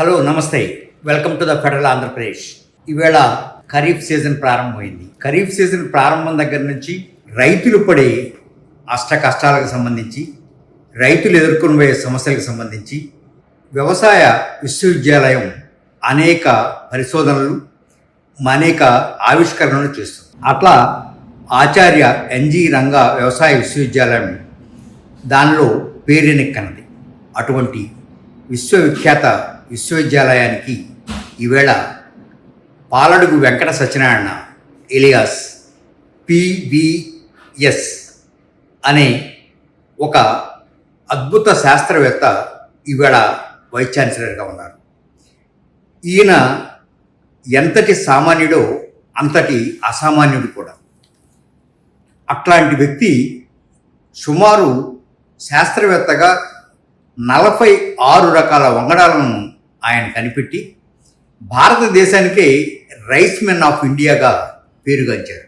Hello నమస్తే, welcome to the federal Andhra Pradesh. ఈవేళ kharif season ప్రారంభమైంది. ఖరీఫ్ సీజన్ ప్రారంభం దగ్గర నుంచి రైతులు పడే అష్ట కష్టాలకు సంబంధించి, రైతులు ఎదుర్కొనబోయే సమస్యలకు సంబంధించి వ్యవసాయ విశ్వవిద్యాలయం అనేక పరిశోధనలు, అనేక ఆవిష్కరణలు చేస్తుంది. అట్లా ఆచార్య ఎన్జి రంగా వ్యవసాయ విశ్వవిద్యాలయం దానిలో పేరెనెక్కనది. అటువంటి విశ్వవిఖ్యాత విశ్వవిద్యాలయానికి ఈవేళ పాలడుగు వెంకట సత్యనారాయణ ఎలియాస్ పివిఎస్ అనే ఒక అద్భుత శాస్త్రవేత్త ఈవేళ వైస్ ఛాన్సలర్గా ఉన్నారు. ఈయన ఎంతటి సామాన్యుడో అంతటి అసామాన్యుడు కూడా. అట్లాంటి వ్యక్తి సుమారు శాస్త్రవేత్తగా 46 రకాల వంగడాలను ఆయన కనిపెట్టి భారతదేశానికే రైస్ మెన్ ఆఫ్ ఇండియాగా పేరుగాంచారు.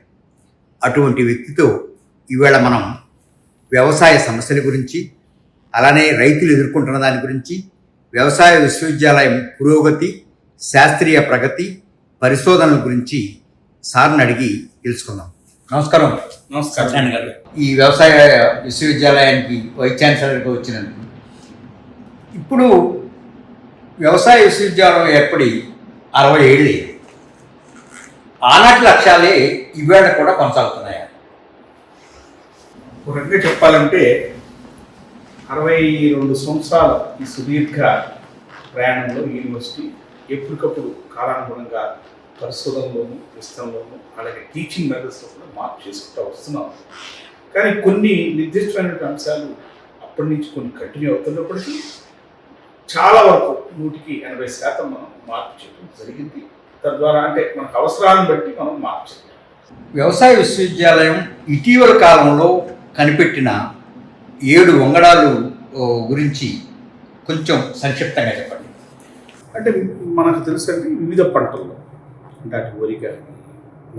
అటువంటి వ్యక్తితో ఈవేళ మనం వ్యవసాయ సమస్యల గురించి, అలానే రైతులు ఎదుర్కొంటున్న దాని గురించి, వ్యవసాయ విశ్వవిద్యాలయం పురోగతి, శాస్త్రీయ ప్రగతి, పరిశోధనల గురించి సార్ని అడిగి తెలుసుకుందాం. నమస్కారం. నమస్కారం గారు. ఈ వ్యవసాయ విశ్వవిద్యాలయానికి వైస్ ఛాన్సలర్గా వచ్చినందుకు. ఇప్పుడు వ్యవసాయ విశ్వవిద్యాలయం ఏర్పడి 60 ఏళ్ళే. ఆనాటి లక్ష్యాలే ఈవేళ కూడా కొనసాగుతున్నాయా? ఒక రకంగా చెప్పాలంటే 62 సంవత్సరాల ఈ సుదీర్ఘ ప్రయాణంలో యూనివర్సిటీ ఎప్పటికప్పుడు కాలానుగుణంగా పరిశోధనలోను, విస్తరణలోను, అలాగే టీచింగ్ మెథడ్స్లో కూడా మార్పు చేసుకుంటూ వస్తున్నాం. కానీ కొన్ని నిర్దిష్టమైన అంశాలు అప్పటి నుంచి కొన్ని కంటిన్యూ అవుతున్నప్పటికీ చాలా వరకు 100% మనం మార్పు చేయడం జరిగింది. తద్వారా అంటే మనకు అవసరాలను బట్టి మనం మార్పు చేయాలి. వ్యవసాయ విశ్వవిద్యాలయం ఇటీవల కాలంలో కనిపెట్టిన 7 వంగడాలు గురించి కొంచెం సంక్షిప్తంగా చెప్పండి. అంటే మనకు తెలుసండి, వివిధ పంటల్లో అంటే అటు వరి కానీ,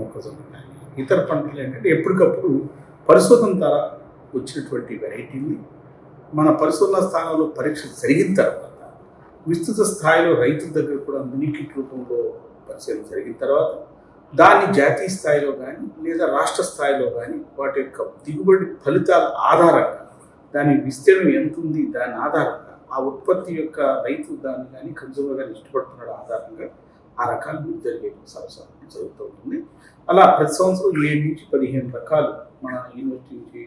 మొక్కజొన్న కానీ, ఇతర పంటలు ఏంటంటే ఎప్పటికప్పుడు పరిశోధన ద్వారా వచ్చినటువంటి వెరైటీని మన పరిశోధన స్థానంలో పరీక్ష జరిగిన తర్వాత విస్తృత స్థాయిలో రైతుల దగ్గర కూడా మినీకిట్ రూపంలో పరిశీలన జరిగిన తర్వాత దాన్ని జాతీయ స్థాయిలో కానీ లేదా రాష్ట్ర స్థాయిలో కానీ వాటి యొక్క దిగుబడి ఫలితాల ఆధారంగా దాని విస్తీర్ణం ఎంత ఉంది దాని ఆధారంగా ఆ ఉత్పత్తి యొక్క రైతు దాన్ని కానీ కన్జ్యూమర్ కానీ ఇష్టపడుతున్నాడు ఆధారంగా ఆ రకాలు జరిగే సంవత్సరం జరుగుతూ ఉంటుంది. అలా ప్రతి సంవత్సరం 7 నుంచి 15 రకాలు మన యూనివర్సిటీ నుంచి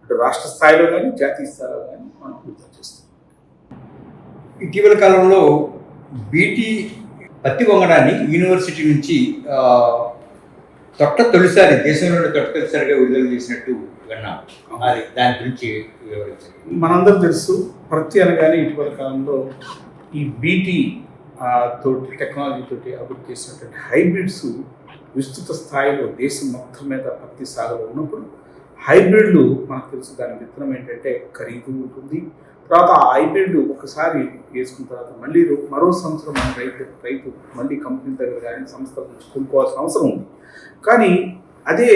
అటు రాష్ట్ర స్థాయిలో కానీ జాతీయ స్థాయిలో కానీ మనం విడుదల చేస్తాం. ఇటీవల కాలంలో బీటీ పత్తి వంగడాన్ని యూనివర్సిటీ నుంచి తొలిసారి దేశంలో తొలిసారిగా విడుదల చేసినట్టు విన్నాం. అది దాని గురించి వివరించండి. మనందరూ తెలుసు, ప్రతి అనగానే ఇటీవల కాలంలో ఈ బీటీ తోటి టెక్నాలజీ తోటి అభివృద్ధి చేసినటువంటి హైబ్రిడ్స్ విస్తృత స్థాయిలో దేశం మొత్తం మీద పత్తి సాగులో ఉన్నప్పుడు హైబ్రిడ్లు మనకు తెలుసు, దాని విత్తనం ఏంటంటే ఖరీదు ఉంటుంది. తర్వాత ఆ హైబ్రిడ్ ఒకసారి వేసుకున్న తర్వాత మళ్ళీ మరో సంవత్సరం మన రైతు మళ్ళీ కంపెనీ దగ్గర కానీ సంస్థల నుంచి కొనుక్కోవాల్సిన అవసరం ఉంది. కానీ అదే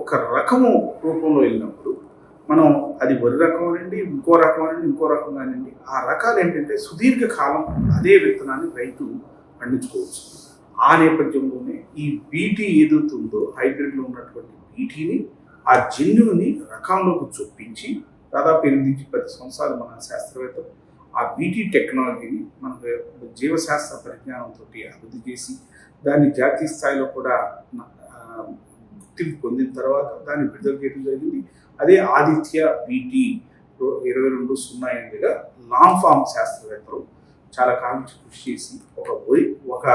ఒక రకము రూపంలో వెళ్ళినప్పుడు మనం అది వరి రకం అనండి, ఇంకో రకం కానివ్వండి, ఆ రకాలు ఏంటంటే సుదీర్ఘకాలం అదే విత్తనాన్ని రైతు పండించుకోవచ్చు. ఆ నేపథ్యంలోనే ఈ బీటీ ఏదవుతుందో హైబ్రిడ్లో ఉన్నటువంటి బీటీని ఆ జన్యుని రకంలోకి చొప్పించి దాదాపు 8 నుంచి 10 సంవత్సరాలు మన శాస్త్రవేత్తలు ఆ బీటీ టెక్నాలజీని మన జీవశాస్త్ర పరిజ్ఞానంతో అభివృద్ధి చేసి దాన్ని జాతీయ స్థాయిలో కూడా గుర్తింపు పొందిన తర్వాత దాన్ని విడుదల చేయడం జరిగింది. అదే ఆదిత్య బీటీ 2208గా లాంగ్ ఫామ్ శాస్త్రవేత్తలు చాలా కాలం నుంచి కృషి చేసి ఒక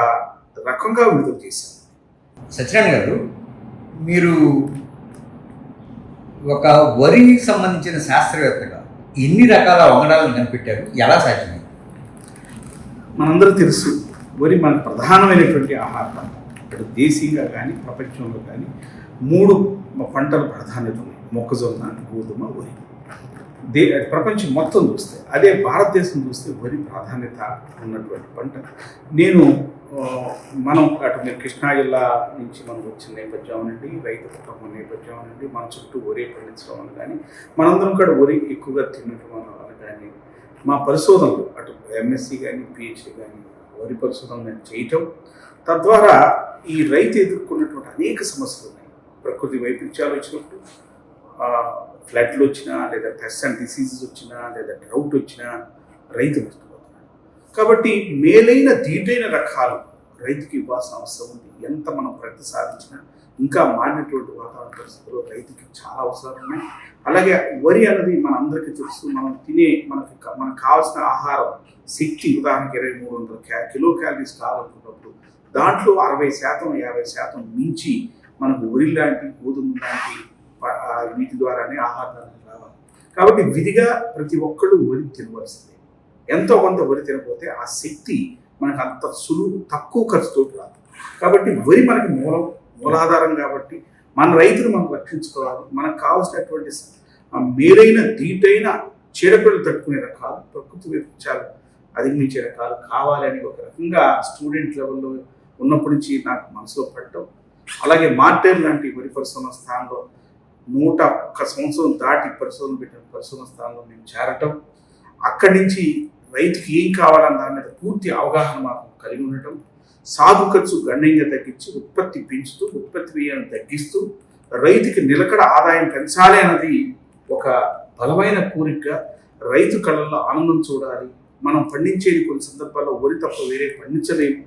రకంగా విడుదల చేశారు. సత్యనారాయణ గారు, మీరు ఒక వరికి సంబంధించిన శాస్త్రవేత్తగా ఎన్ని రకాల వంగడాలను కనిపెట్టారు? ఎలా సాధ్యమైంది? మనందరూ తెలుసు, వరి మన ప్రధానమైనటువంటి ఆహార పంట. అటు దేశీయంగా కానీ ప్రపంచంలో కానీ 3 పంటలు ప్రాధాన్యత ఉన్నాయి: మొక్కజొన్న, గోధుమ, వరి. ప్రపంచం మొత్తం చూస్తే, అదే భారతదేశం చూస్తే వరి ప్రాధాన్యత ఉన్నటువంటి పంట. మనం అటు మీరు కృష్ణా జిల్లా నుంచి మనం వచ్చిన నేపథ్యం అనండి, రైతు కుటుంబం నేపథ్యం అనండి, మన చుట్టూ వరి పండించడం అని కానీ, మనందరం కూడా వరి ఎక్కువగా తినటం అని కానీ, మా పరిశోధనలు అటు ఎంఎస్సీ కానీ పిహెచ్డీ కానీ వరి పరిశోధన చేయటం, తద్వారా ఈ రైతు ఎదుర్కొన్నటువంటి అనేక సమస్యలు ఉన్నాయి. ప్రకృతి వైపరీత్యాలు వచ్చినప్పుడు, ఫ్లడ్లు వచ్చినా, లేదా పెస్ట్ అండ్ డిసీజెస్ వచ్చినా, లేదా డ్రౌట్ వచ్చినా రైతు నష్టపోతున్నాడు. కాబట్టి మేలైన దీటైన రకాలు రైతుకి ఇవ్వాల్సిన అవసరం ఉంది. ఎంత మనం ప్రగతి సాధించినా ఇంకా మారినటువంటి వాతావరణ పరిస్థితుల్లో రైతుకి చాలా అవసరాలు ఉన్నాయి. అలాగే వరి అనేది మన అందరికీ తెలుసు. మనం తినే మనకు కావాల్సిన ఆహారం శక్తి, ఉదాహరణకి 2300 కిలో క్యాలరీస్ కావాలనుకున్నప్పుడు దాంట్లో 60% 50% మించి మనకు వరి లాంటి, గోధుమ లాంటి వీటి ద్వారానే ఆహారాలు రావాలి. కాబట్టి విధిగా ప్రతి ఒక్కళ్ళు వరి తినవలసిందే. ఎంతో కొంత వరి తినకపోతే ఆ శక్తి మనకు అంత తక్కువ ఖర్చుతో రాదు. కాబట్టి వరి మనకి మూలాధారం. కాబట్టి మన రైతులు మనం రక్షించుకోవాలి. మనకు కావాల్సినటువంటి మేలైన దీటైన చీడపీడలు తట్టుకునే రకాలు, ప్రకృతి వైపరీత్యాలు అధిగమించే రకాలు కావాలని ఒక రకంగా స్టూడెంట్ లెవెల్లో ఉన్నప్పటి నుంచి నాకు మనసులో పడటం. అలాగే మార్టైర్ లాంటి వరి పరిశోధన స్థానంలో 101 సంవత్సరం దాటి పరిశోధన పెట్టిన పరిశోధన స్థానంలో మేము చేరటం, అక్కడి నుంచి రైతుకి ఏం కావాలని దాని మీద పూర్తి అవగాహన మాకు కలిగి ఉండటం, సాగు ఖర్చు గణనీయంగా తగ్గించి ఉత్పత్తి పెంచుతూ, ఉత్పత్తి వ్యయాన్ని తగ్గిస్తూ రైతుకి నిలకడ ఆదాయం పెంచాలి అన్నది ఒక బలమైన కోరికగా, రైతు కళ్ళల్లో ఆనందం చూడాలి. మనం పండించేది కొన్ని సందర్భాల్లో వరి తప్ప వేరే పండించలేము.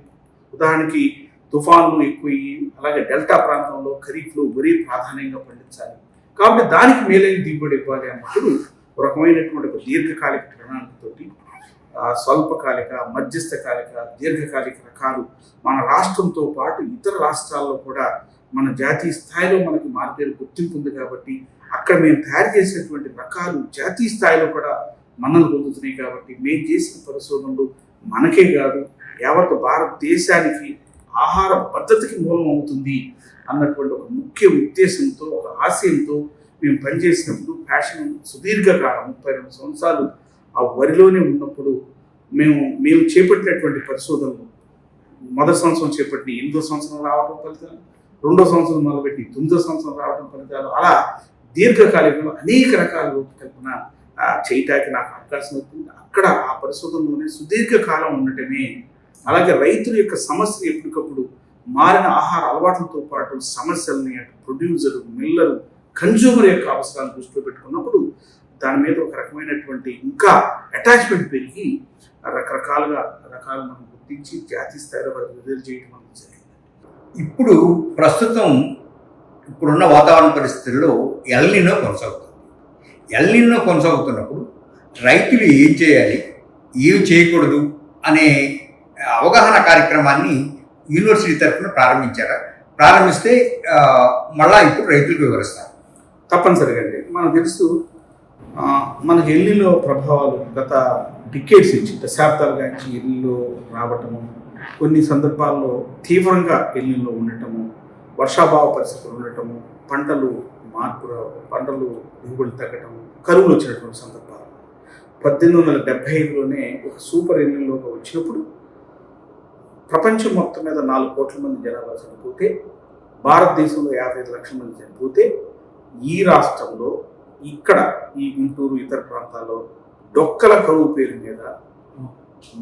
ఉదాహరణకి తుఫాన్లు ఎక్కువయ్యి, అలాగే డెల్టా ప్రాంతంలో ఖరీఫ్లో వరి ప్రాధాన్యంగా పండించాలి. కాబట్టి దానికి మేలైన దిగుబడి ఇవ్వాలి అన్నప్పుడు ఒక రకమైనటువంటి ఒక దీర్ఘకాలిక ప్రణాళికతోటి స్వల్పకాలిక, మధ్యస్థకాలిక, దీర్ఘకాలిక రకాలు మన రాష్ట్రంతో పాటు ఇతర రాష్ట్రాల్లో కూడా మన జాతీయ స్థాయిలో మనకి మార్కెట్ గుర్తింపు ఉంది. కాబట్టి అక్కడ మేము తయారు చేసినటువంటి రకాలు జాతీయ స్థాయిలో కూడా మన్నలు పొందుతున్నాయి. కాబట్టి మేము చేసిన పరిశోధనలు మనకే కాదు, యావత్ భారతదేశానికి ఆహార పద్ధతికి మూలం అవుతుంది అన్నటువంటి ఒక ముఖ్య ఉద్దేశంతో, ఒక ఆశయంతో మేము పనిచేసినప్పుడు ప్యాషన్ సుదీర్ఘకాలం 32 సంవత్సరాలు ఆ వరిలోనే ఉన్నప్పుడు మేము చేపట్టినటువంటి పరిశోధనలు మొదటి సంవత్సరం చేపట్టి 8వ సంవత్సరం రావడం ఫలితాలు, 2వ సంవత్సరం మొదలుపెట్టి 9వ సంవత్సరం రావడం ఫలితాలు, అలా దీర్ఘకాలికంలో అనేక రకాల రూపకల్పన చేయటానికి నాకు అవకాశం అవుతుంది. అక్కడ ఆ పరిశోధనలోనే సుదీర్ఘకాలం ఉండటమే, అలాగే రైతుల యొక్క సమస్యలు ఎప్పటికప్పుడు మారిన ఆహార అలవాట్లతో పాటు సమస్యలని అటు ప్రొడ్యూసరు, మిల్లరు, కన్జ్యూమర్ యొక్క అవసరాలను దృష్టిలో పెట్టుకున్నప్పుడు దాని మీద ఒక రకమైనటువంటి ఇంకా అటాచ్మెంట్ పెరిగి రకాలు మనం గుర్తించి జాతీయ స్థాయిలో విడుదల చేయడం అనేది జరిగింది. ఇప్పుడు ప్రస్తుతం ఇప్పుడున్న వాతావరణ పరిస్థితుల్లో ఎల్నినో కొనసాగుతున్నప్పుడు రైతులు ఏం చేయాలి, ఏం చేయకూడదు అనే అవగాహన కార్యక్రమాన్ని యూనివర్సిటీ తరఫున ప్రారంభిస్తే మళ్ళా ఇప్పుడు రైతులకు వివరిస్తారు. తప్పనిసరిగా అండి. మనకు తెలుసు, మనకు ఎల్నినో ప్రభావాలు గత డికేడ్స్ నుంచి, దశాబ్దాలుగా నుంచి ఎల్నినో రావటము, కొన్ని సందర్భాల్లో తీవ్రంగా ఎల్నినో ఉండటము, వర్షాభావ పరిస్థితులు ఉండటము, పంటలు దిగుబడి తగ్గటము, కరువులు వచ్చినటువంటి సందర్భాలు. 1875లోనే ఒక సూపర్ ఎల్నినోగా వచ్చినప్పుడు ప్రపంచం మొత్తం మీద 4 కోట్ల మంది జనాభా చనిపోతే, భారతదేశంలో 55 లక్షల మంది చనిపోతే, ఈ రాష్ట్రంలో ఇక్కడ ఈ గుంటూరు ఇతర ప్రాంతాల్లో డొక్కల కరువు పేరు మీద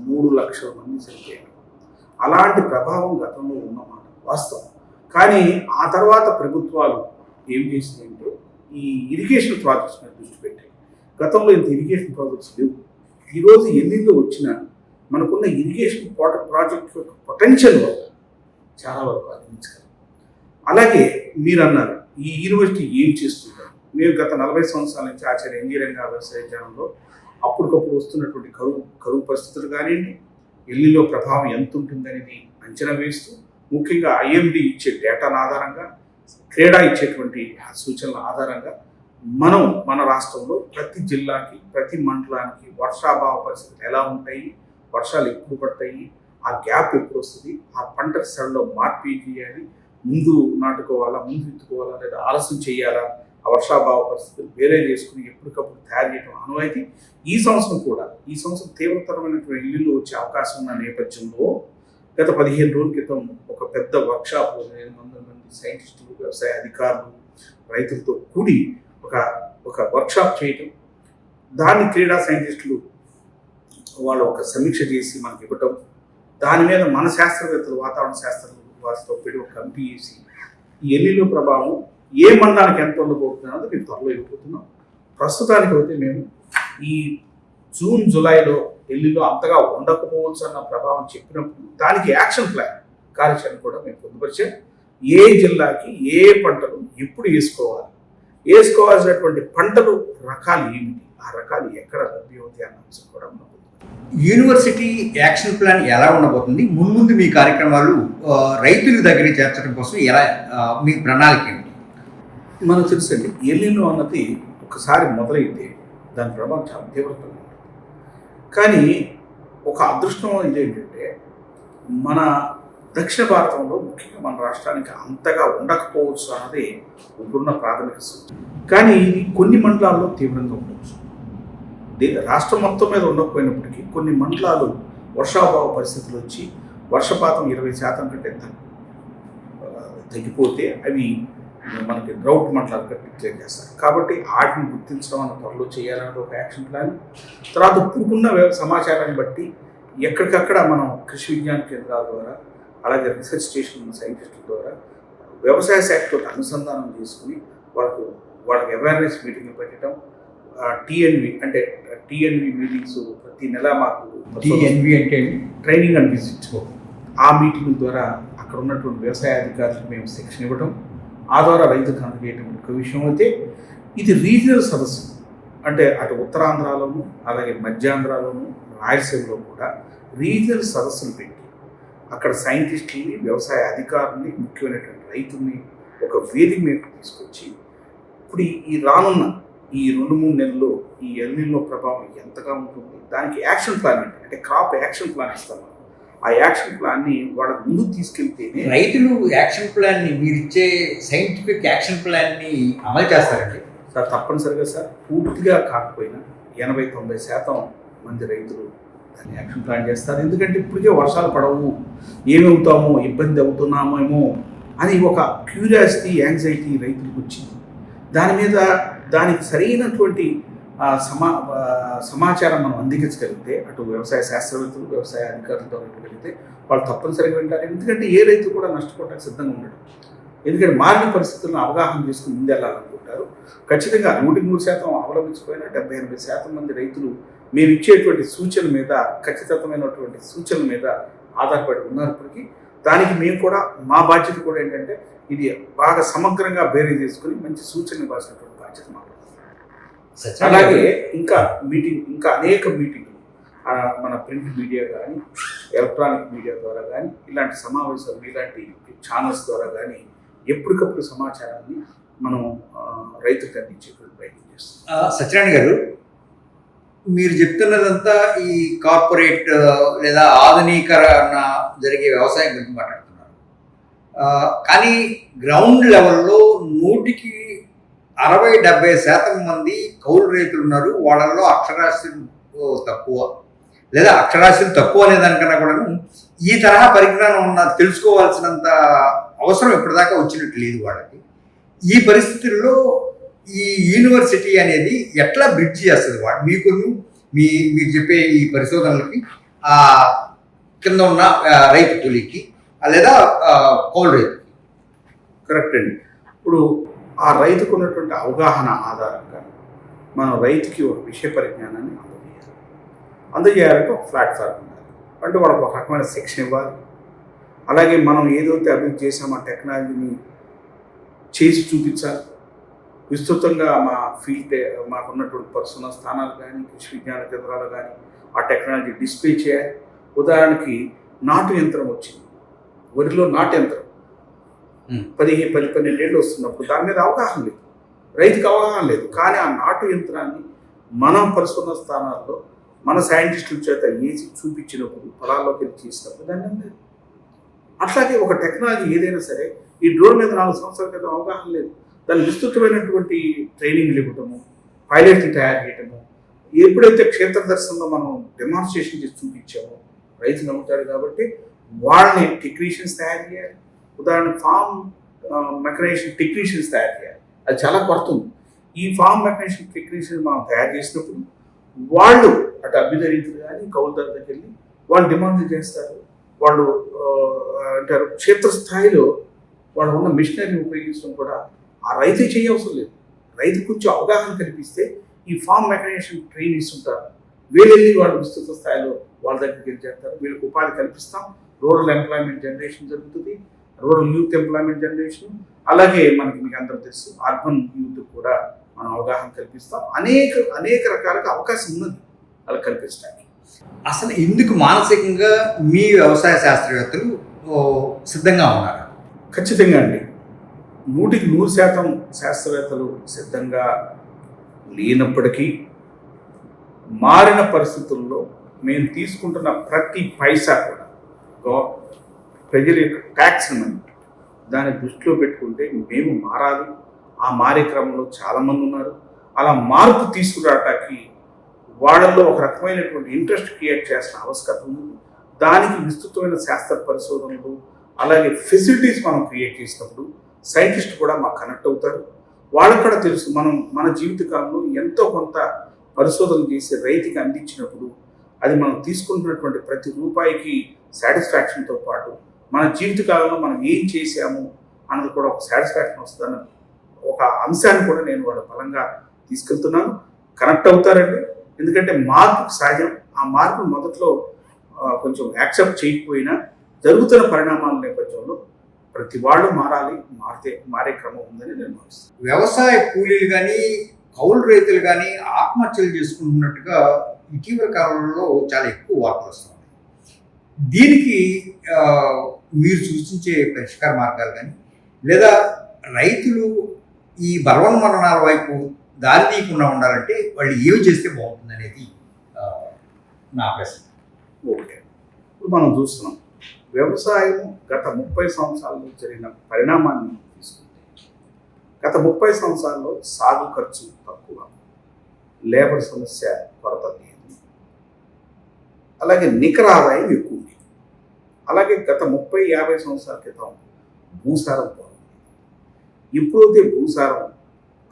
3 లక్షల మంది చనిపోయారు. అలాంటి ప్రభావం గతంలో ఉన్నమాట వాస్తవం. కానీ ఆ తర్వాత ప్రభుత్వాలు ఏం చేసినాయంటే ఈ ఇరిగేషన్ ప్రాజెక్ట్స్ మీద దృష్టి పెట్టాయి. గతంలో ఇంత ఇరిగేషన్ ప్రాజెక్ట్స్ లేవు. ఈరోజు ఎల్లిలో వచ్చిన మనకున్న ఇరిగేషన్ ప్రాజెక్ట్ యొక్క పొటెన్షియల్ వల్ల చాలా వరకు అందించగలం. అలాగే మీరు అన్నారు, ఈ యూనివర్సిటీ ఏం చేస్తుంటారు. మేము గత 40 సంవత్సరాల నుంచి ఆచార్య ఇంజనీరింగ్ వ్యవసాయ విజ్ఞానంలో అప్పటికప్పుడు వస్తున్నటువంటి కరువు పరిస్థితులు కానివ్వండి, ఎల్లిలో ప్రభావం ఎంత ఉంటుందనేది అంచనా వేస్తూ, ముఖ్యంగా IMD ఇచ్చే డేటాను ఆధారంగా, క్రీడా ఇచ్చేటువంటి సూచనల ఆధారంగా మన రాష్ట్రంలో ప్రతి జిల్లాకి, ప్రతి మండలానికి వర్షాభావ పరిస్థితులు ఎలా ఉంటాయి, వర్షాలు ఎప్పుడు పడతాయి, ఆ గ్యాప్ ఎప్పుడు వస్తుంది, ఆ పంట సరళలో మార్పు ఏం చేయాలి, ముందు నాటుకోవాలా, ముందు విత్తుకోవాలా, లేదా ఆలస్యం చేయాలా, ఆ వర్షాభావ పరిస్థితులు వేరే చేసుకుని ఎప్పటికప్పుడు తయారు చేయడం అనువైతే. ఈ సంవత్సరం తీవ్రతరమైనటువంటి ఇల్లు వచ్చే అవకాశం ఉన్న నేపథ్యంలో గత 15 రోజుల క్రితం ఒక పెద్ద వర్క్షాప్ 800 మంది సైంటిస్టులు, వ్యవసాయ అధికారులు, రైతులతో కూడి ఒక వర్క్షాప్ చేయటం, దాన్ని క్రీడా సైంటిస్టులు వాళ్ళు ఒక సమీక్ష చేసి మనకి ఇవ్వటం, దాని మీద మన శాస్త్రవేత్తలు, వాతావరణ శాస్త్రవేత్తలు వారితో పెట్టి ఒక కమిటీ వేసి ఈ ఎల్లిలో ప్రభావం ఏ మండలానికి ఎంత ఉండబోతుంది అన్నది మేము త్వరలో వెళ్ళిపోతున్నాం. ప్రస్తుతానికి అయితే మేము ఈ జూన్ జూలైలో ఎల్లిలో అంతగా ఉండకపోవచ్చు అన్న ప్రభావం చెప్పినప్పుడు దానికి యాక్షన్ ప్లాన్ కార్యాచరణ కూడా మేము పొందుపరిచాం. ఏ జిల్లాకి ఏ పంటలు ఎప్పుడు వేసుకోవాల్సినటువంటి పంటలు రకాలు ఏమిటి, ఆ రకాలు ఎక్కడ లభ్యమవుతాయి అన్న అంశం కూడా మనం యూనివర్సిటీ యాక్షన్ ప్లాన్ ఎలా ఉండబోతుంది, మున్ముందు మీ కార్యక్రమాలు రైతుల దగ్గరికి చేర్చడం కోసం ఎలా మీ ప్రణాళిక ఏమిటి? మనకు తెలుసండి, ఎల్లిలో అన్నది ఒకసారి మొదలైతే దాని ప్రభావం చాలా తీవ్రతంగా ఉంటుంది. కానీ ఒక అదృష్టం ఇదేంటంటే మన దక్షిణ భారతంలో ముఖ్యంగా మన రాష్ట్రానికి అంతగా ఉండకపోవచ్చు అన్నది ఇప్పుడున్న ప్రాథమిక సూచన. కానీ ఇది కొన్ని మండలాల్లో తీవ్రంగా ఉండవచ్చు. రాష్ట్రం మొత్తం మీద ఉండకపోయినప్పటికీ కొన్ని మండలాలు వర్షాభావ పరిస్థితులు వచ్చి వర్షపాతం 20% కంటే తగ్గిపోతే అవి మనకి డ్రౌట్ మండలాలుగా డిక్లేర్ చేస్తారు. కాబట్టి వాటిని గుర్తించడం అన్న త్వరలో చేయాలన్నది ఒక యాక్షన్ ప్లాన్. తర్వాత ఇప్పుడున్న సమాచారాన్ని బట్టి ఎక్కడికక్కడ మనం కృషి విజ్ఞాన కేంద్రాల ద్వారా, అలాగే రీసెర్చ్ స్టేషన్ సైంటిస్టుల ద్వారా వ్యవసాయ శాఖతో అనుసంధానం చేసుకుని వాళ్ళకి అవేర్నెస్ మీటింగ్లు పెట్టడం, టీఎన్వి అంటే టీఎన్వి మీటింగ్స్ ప్రతి నెల మాకు టీఎన్వి అంటే ట్రైనింగ్ అండ్ విజిట్, ఆ మీటింగ్ ద్వారా అక్కడ ఉన్నటువంటి వ్యవసాయ అధికారులకు మేము శిక్షణ ఇవ్వడం, ఆ ద్వారా రైతులకు అందజేయటం ఒక విషయం. అయితే ఇది రీజనల్ సదస్సు అంటే అటు ఉత్తరాంధ్రలోను అలాగే మధ్యాంధ్రలోను రాయలసీమలో కూడా రీజనల్ సదస్సులు పెట్టి అక్కడ సైంటిస్టులని, వ్యవసాయ అధికారుల్ని, ముఖ్యమైనటువంటి రైతుల్ని ఒక వేదిక మీద తీసుకొచ్చి ఇప్పుడు ఈ రానున్న ఈ 2-3 నెలల్లో ఈ ఎల్నినో ప్రభావం ఎంతగా ఉంటుంది, దానికి యాక్షన్ ప్లాన్ అంటే క్రాప్ యాక్షన్ ప్లాన్ ఇస్తాము. ఆ యాక్షన్ ప్లాన్ని వాళ్ళ ముందుకు తీసుకెళ్తేనే రైతులు యాక్షన్ ప్లాన్ని, మీరు ఇచ్చే సైంటిఫిక్ యాక్షన్ ప్లాన్ని అమలు చేస్తారండి సార్. తప్పనిసరిగా సార్, పూర్తిగా కాకపోయినా 80-90% మంది రైతులు దాన్ని యాక్షన్ ప్లాన్ చేస్తారు. ఎందుకంటే ఇప్పటికే వర్షాలు పడవు, ఏమవుతామో, ఇబ్బంది అవుతున్నామేమో అని ఒక క్యూరియాసిటీ, యాంగ్జైటీ రైతులకు వచ్చింది. దాని మీద దానికి సరైనటువంటి సమాచారం మనం అందించగలిగితే, అటు వ్యవసాయ శాస్త్రవేత్తలు, వ్యవసాయ అధికారులతో వెళ్ళగలిగితే వాళ్ళు తప్పనిసరిగా వింటారు. ఎందుకంటే ఏ రైతు కూడా నష్టపోవడానికి సిద్ధంగా ఉండడు. ఎందుకంటే మారిన పరిస్థితులను అవగాహన చేసుకుని ముందెళ్ళాలనుకుంటారు. ఖచ్చితంగా 100% అవలంబించకపోయినా 70-80% మంది రైతులు మేము ఇచ్చేటువంటి సూచనల మీద, ఖచ్చితమైనటువంటి సూచనల మీద ఆధారపడి ఉన్నప్పటికీ దానికి మేము కూడా మా బాధ్యత కూడా ఏంటంటే ఇది బాగా సమగ్రంగా బేరీ చేసుకుని మంచి సూచనలు ఇవ్వాల్సినటువంటి బాధ్యత మాకు. అలాగే ఇంకా అనేక మీటింగ్లు మన ప్రింట్ మీడియా కానీ, ఎలక్ట్రానిక్ మీడియా ద్వారా కానీ, ఇలాంటి సమావేశాలు, ఇలాంటి ఛానల్స్ ద్వారా కానీ ఎప్పటికప్పుడు సమాచారాన్ని మనం రైతులకు అందించేటువంటి ప్రయత్నం చేస్తాం. సత్యనారాయణ గారు, మీరు చెప్తున్నదంతా ఈ కార్పొరేట్ లేదా ఆధునీకరణ జరిగే వ్యవసాయం గురించి మాట్లాడుతున్నారు. కానీ గ్రౌండ్ లెవెల్లో 160-70% మంది కౌలు రైతులు ఉన్నారు. వాళ్ళల్లో అక్షరాస్యత తక్కువ, లేదా అక్షరాస్యత తక్కువ అనే దానికన్నా కూడా ఈ తరహా పరిజ్ఞానం ఉన్న తెలుసుకోవాల్సినంత అవసరం ఇప్పటిదాకా వచ్చినట్టు లేదు వాళ్ళకి. ఈ పరిస్థితుల్లో ఈ యూనివర్సిటీ అనేది ఎట్లా బ్రిడ్జ్ చేస్తుంది మీరు చెప్పే ఈ పరిశోధనలకి కింద ఉన్న రైతు కూలీకి లేదా కౌలు రైతుకి? కరెక్ట్ అండి. ఇప్పుడు ఆ రైతుకు ఉన్నటువంటి అవగాహన ఆధారంగా మనం రైతుకి ఒక విషయ పరిజ్ఞానాన్ని అందజేయాలంటే ఒక ప్లాట్ఫామ్ ఉండాలి. అంటే వాళ్ళకి ఒక రకమైన శిక్షణ ఇవ్వాలి. అలాగే మనం ఏదైతే అభివృద్ధి చేసామో ఆ టెక్నాలజీని చేసి చూపించాలి. విస్తృతంగా మా ఫీల్డ్, మాకున్నటువంటి పరిశోధన స్థానాలు కానీ, కృషి విజ్ఞాన కేంద్రాలు కానీ ఆ టెక్నాలజీ డిస్ప్లే చేయాలి. ఉదాహరణకి నాటు యంత్రం వచ్చింది, వరిలో నాటు యంత్రం 10-12 ఏళ్ళు వస్తున్నప్పుడు దాని మీద అవగాహన లేదు, రైతుకి అవగాహన లేదు. కానీ ఆ నాటు యంత్రాన్ని మన పరిశోధన స్థానాల్లో మన సైంటిస్టుల చేత వేసి చూపించినప్పుడు, పొలాల్లోకి వెళ్ళి చేసినప్పుడు దాన్ని లేదు. అట్లాగే ఒక టెక్నాలజీ ఏదైనా సరే, ఈ డ్రోన్ మీద 4 సంవత్సరాల క్రితం అవగాహన లేదు. దాన్ని విస్తృతమైనటువంటి ట్రైనింగ్లు ఇవ్వటము, పైలట్లు తయారు చేయటము, ఎప్పుడైతే క్షేత్ర దర్శనంలో మనం డెమాన్స్ట్రేషన్ చేసి చూపించామో రైతులు నమ్ముతారు. కాబట్టి వాళ్ళని టెక్నీషియన్స్ తయారు చేయాలి. ఉదాహరణ ఫామ్ మెకనైజేషన్ టెక్నీషియన్స్ తయారు చేయాలి. అది చాలా కొరత ఉంది. ఈ ఫామ్ మెకనైజేషన్ టెక్నీషియన్స్ మనం తయారు చేసినప్పుడు వాళ్ళు అటు అభ్యుదయ రైతులు కానీ, కౌలుదారు దగ్గరికి వెళ్ళి వాళ్ళు డిమాండ్ చేస్తారు. వాళ్ళు అంటారు క్షేత్రస్థాయిలో వాళ్ళు ఉన్న మిషనరీ ఉపయోగించడం కూడా ఆ రైతే చేయవసరం లేదు. రైతు కొంచెం అవగాహన కల్పిస్తే ఈ ఫార్మ్ మెకనైజేషన్ ట్రైనీస్ ఉంటారు, వీళ్ళెళ్ళి వాళ్ళు విస్తృత స్థాయిలో వాళ్ళ దగ్గరికి వెళ్ళి చేస్తారు. వీళ్ళకి ఉపాధి కల్పిస్తాం, రూరల్ ఎంప్లాయ్మెంట్ జనరేషన్ జరుగుతుంది, రూరల్ యూత్ ఎంప్లాయ్మెంట్ జనరేషన్, అలాగే మీకు అందరూ తెలుసు అర్బన్ యూత్ కూడా మనం అవగాహన కల్పిస్తాం. అనేక రకాలుగా అవకాశం ఉన్నది అలా కల్పించడానికి. అసలు ఇందుకు మానసికంగా మీ వ్యవసాయ శాస్త్రవేత్తలు సిద్ధంగా ఉన్నారు? ఖచ్చితంగా అండి, 100% శాస్త్రవేత్తలు సిద్ధంగా లేనప్పటికీ మారిన పరిస్థితుల్లో మేము తీసుకుంటున్న ప్రతి పైసా కూడా ప్రజల యొక్క ట్యాక్స్ మనీ దాన్ని దృష్టిలో పెట్టుకుంటే మేము మారాలి. ఆ మారే క్రమంలో చాలామంది ఉన్నారు. అలా మార్పు తీసుకురావటానికి వాళ్ళల్లో ఒక రకమైనటువంటి ఇంట్రెస్ట్ క్రియేట్ చేసిన ఆవశ్యకత ఉంది. దానికి విస్తృతమైన శాస్త్ర పరిశోధనలు అలాగే ఫెసిలిటీస్ మనం క్రియేట్ చేసినప్పుడు సైంటిస్ట్ కూడా మాకు కనెక్ట్ అవుతారు. వాళ్ళకు కూడా తెలుసు మన జీవితకాలంలో ఎంతో కొంత పరిశోధన చేసి రైతుకి అందించినప్పుడు అది మనం తీసుకుంటున్నటువంటి ప్రతి రూపాయికి సాటిస్ఫాక్షన్తో పాటు మన జీవితకాలంలో మనం ఏం చేశాము అన్నది కూడా ఒక సాటిస్ఫాక్షన్ వస్తుందన్న ఒక అంశాన్ని కూడా నేను వాళ్ళ బలంగా తీసుకెళ్తున్నాను. కనెక్ట్ అవుతారండి, ఎందుకంటే మార్పుకు సహజం. ఆ మార్పు మొదట్లో కొంచెం యాక్సెప్ట్ చేయకపోయినా జరుగుతున్న పరిణామాల నేపథ్యంలో ప్రతి వాళ్ళు మారే క్రమం ఉందని నేను భావిస్తాను. వ్యవసాయ కూలీలు కానీ కౌలు రైతులు కానీ ఆత్మహత్యలు చేసుకుంటున్నట్టుగా ఇటీవల కాలంలో చాలా ఎక్కువ వార్తలు వస్తున్నాయి. దీనికి మీరు సూచించే పరిష్కార మార్గాలు కానీ లేదా రైతులు ఈ బలవన్మరణాల వైపు దారి తీయకుండా ఉండాలంటే వాళ్ళు ఏమి చేస్తే బాగుంటుంది అనేది నా ప్రశ్న. ఓకే, ఇప్పుడు మనం చూస్తున్నాం వ్యవసాయం గత 30 సంవత్సరాల్లో జరిగిన పరిణామాన్ని తీసుకుంటే గత 30 సంవత్సరాల్లో సాగు ఖర్చు తక్కువ, లేబర్ సమస్య కొరత లేదు, అలాగే నికర ఆదాయం ఎక్కువ ఉంది. అలాగే గత 30-50 సంవత్సరాల క్రితం భూసారం బాగుంది. ఎప్పుడైతే భూసారం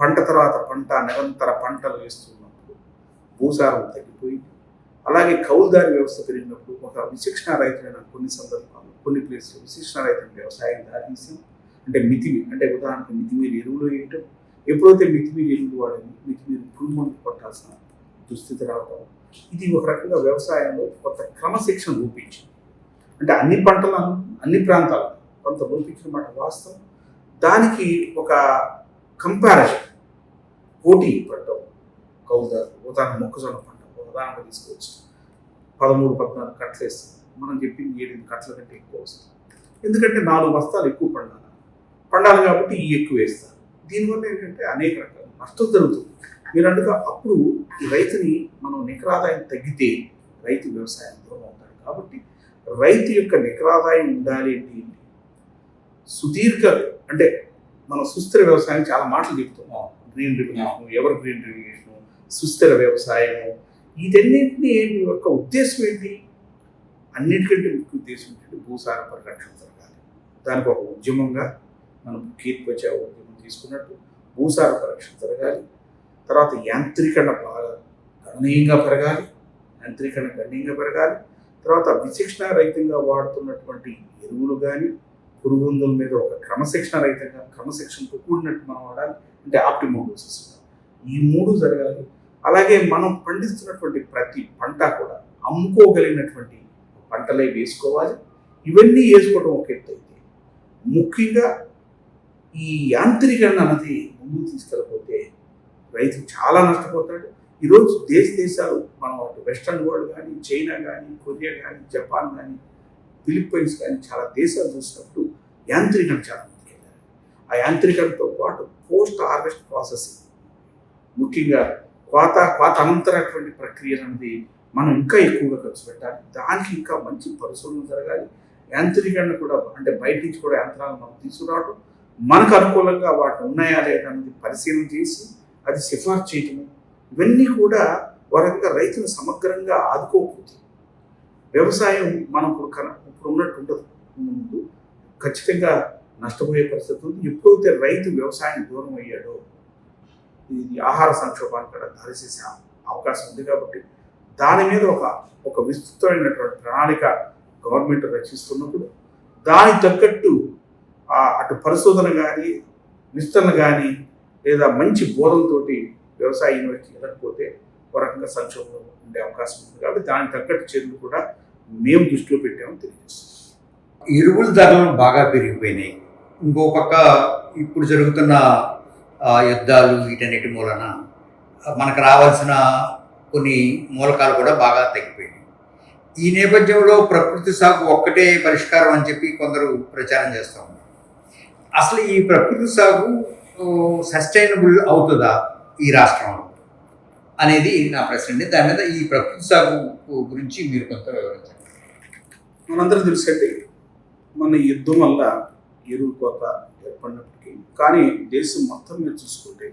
పంట తర్వాత పంట నిరంతర పంటలు వేస్తున్నప్పుడు భూసారం తగ్గిపోయింది. అలాగే కౌలుదారి వ్యవస్థ పెరిగినప్పుడు ఒక విశిక్షణ రైతులైన కొన్ని సందర్భాల్లో కొన్ని ప్లేస్లో విశిక్షణ రైతుల వ్యవసాయం దారితీసాం. అంటే ఉదాహరణకు మితిమీరి ఎరువులు వేయటం. ఎప్పుడైతే మితిమీరి ఎరువులు వాడని మితిమీరి పురుగు మందు కొట్టాల్సిన దుస్థితి రావడం, ఇది ఒక రకంగా వ్యవసాయంలో కొత్త క్రమశిక్షణ రూపించింది. అంటే అన్ని పంటలను అన్ని ప్రాంతాలను కొంత రూపించిన మాట వాస్తవం. దానికి ఒక కంపారిజన్ పోటీ పడ్డం కౌలుదారు. ఉదాహరణ మొక్కజొన్న పంట ఉదాహరణ తీసుకోవచ్చు. 13-14 కట్టలు వేస్తుంది, మనం చెప్పింది 7 కట్టల కంటే ఎక్కువ వస్తుంది. ఎందుకంటే 4 బస్తాలు ఎక్కువ పండాలి కాబట్టి ఈ ఎక్కువ వేస్తారు. దీనివల్ల ఏంటంటే అనేక రకాల నష్టం జరుగుతుంది. మీరు అంటుగా అప్పుడు ఈ రైతుని మనం నికరాదాయం తగ్గితే రైతు వ్యవసాయం దూరం అవుతాడు. కాబట్టి రైతు యొక్క నికరాదాయం ఉండాలి అంటే సుదీర్ఘ అంటే మనం సుస్థిర వ్యవసాయం చాలా మాటలు చెప్తున్నాం. Green revolution, ever green revolution, సుస్థిర వ్యవసాయము, వీటన్నింటినీ యొక్క ఉద్దేశం ఏంటి? అన్నిటికంటే ముఖ్య ఉద్దేశం ఏంటంటే భూసార పరిరక్షణ జరగాలి. దానికి ఒక ఉద్యమంగా మనం కీర్తి వచ్చే ఉద్యమం తీసుకున్నట్టు భూసార పరిరక్షణ జరగాలి. తర్వాత యాంత్రీకరణ బాగా గణనీయంగా పెరగాలి. తర్వాత విశిక్షణ రహితంగా వాడుతున్నటువంటి ఎరువులు కానీ పురుగు మందుల మీద ఒక క్రమశిక్షణతో కూడినట్టు మనం వాడాలి. అంటే ఆప్టిమమ్ డోసెస్. ఈ 3 జరగాలి. అలాగే మనం పండిస్తున్నటువంటి ప్రతి పంట కూడా అమ్ముకోగలిగినటువంటి పంటలే వేసుకోవాలి. ఇవన్నీ వేసుకోవడం ఒక ఎత్తు అయితే ముఖ్యంగా ఈ యాంత్రీకరణ అన్నది ముందుకు తీసుకెళ్ళిపోతే రైతు చాలా నష్టపోతాడు. ఈరోజు దేశాలు మనం వెస్ట్రన్ వరల్డ్ కానీ చైనా కానీ కొరియా కానీ జపాన్ కానీ ఫిలిప్పైన్స్ కానీ చాలా దేశాలు చూసినప్పుడు యాంత్రీకరణ చాలా ముందుకెళ్ళాలి. ఆ యాంత్రీకరణతో పాటు పోస్ట్ హార్వెస్ట్ ప్రాసెసింగ్, ముఖ్యంగా కోత అనంతరటువంటి ప్రక్రియ అనేది మనం ఇంకా ఎక్కువగా ఖర్చు పెట్టాలి. దానికి ఇంకా మంచి పరిశోధన జరగాలి. యాంత్రీకరణ కూడా అంటే బయట నుంచి కూడా యంత్రాలను మనం తీసుకురావడం, మనకు అనుకూలంగా వాటి ఉన్నాయా లేదా అనేది పరిశీలన చేసి అది సిఫార్సు చేయటము, ఇవన్నీ కూడా వరంగా రైతును సమగ్రంగా ఆదుకోకపోతే వ్యవసాయం మనం ఇప్పుడు ఉన్నట్టు ఉండదు. ముందు ఖచ్చితంగా నష్టపోయే పరిస్థితి ఉంది. ఎప్పుడైతే రైతు వ్యవసాయం దూరం అయ్యాడో ఇది ఆహార సంక్షోభానికి కూడా దారితీసే అవకాశం ఉంది. కాబట్టి దాని మీద ఒక విస్తృతమైనటువంటి ప్రణాళిక గవర్నమెంట్ రచిస్తున్నప్పుడు దానికి తగ్గట్టు అటు పరిశోధన కానీ విస్తరణ కానీ లేదా మంచి బోధనతోటి వ్యవసాయ యూనివర్సిటీ వెళ్ళకపోతే ఒక రకంగా సంక్షోభంలో ఉండే అవకాశం ఉంది. కాబట్టి దానికి తగ్గట్టు చర్యలు కూడా మేము దృష్టిలో పెట్టామని తెలియజేస్తాం. ఎరువుల ధరలు బాగా పెరిగిపోయినాయి. ఇంకో పక్క ఇప్పుడు జరుగుతున్న యుద్ధాలు వీటన్నిటి మూలన మనకు రావాల్సిన కొన్ని మూలకాలు కూడా బాగా తగ్గిపోయినాయి. ఈ నేపథ్యంలో ప్రకృతి సాగు ఒక్కటే పరిష్కారం అని చెప్పి కొందరు ప్రచారం చేస్తూ ఉన్నారు. అసలు ఈ ప్రకృతి సాగు సస్టైనబుల్ అవుతుందా ఈ రాష్ట్రంలో అనేది నా ప్రశ్న అండి. దాని మీద ఈ ప్రకృతి సాగు గురించి మీరు కొంత వివరించండి. మనందరం తెలిసండి, మన యుద్ధం వల్ల ఎరువు కోత ఏర్పడినప్పటికీ కానీ దేశం మొత్తం మీద చూసుకుంటే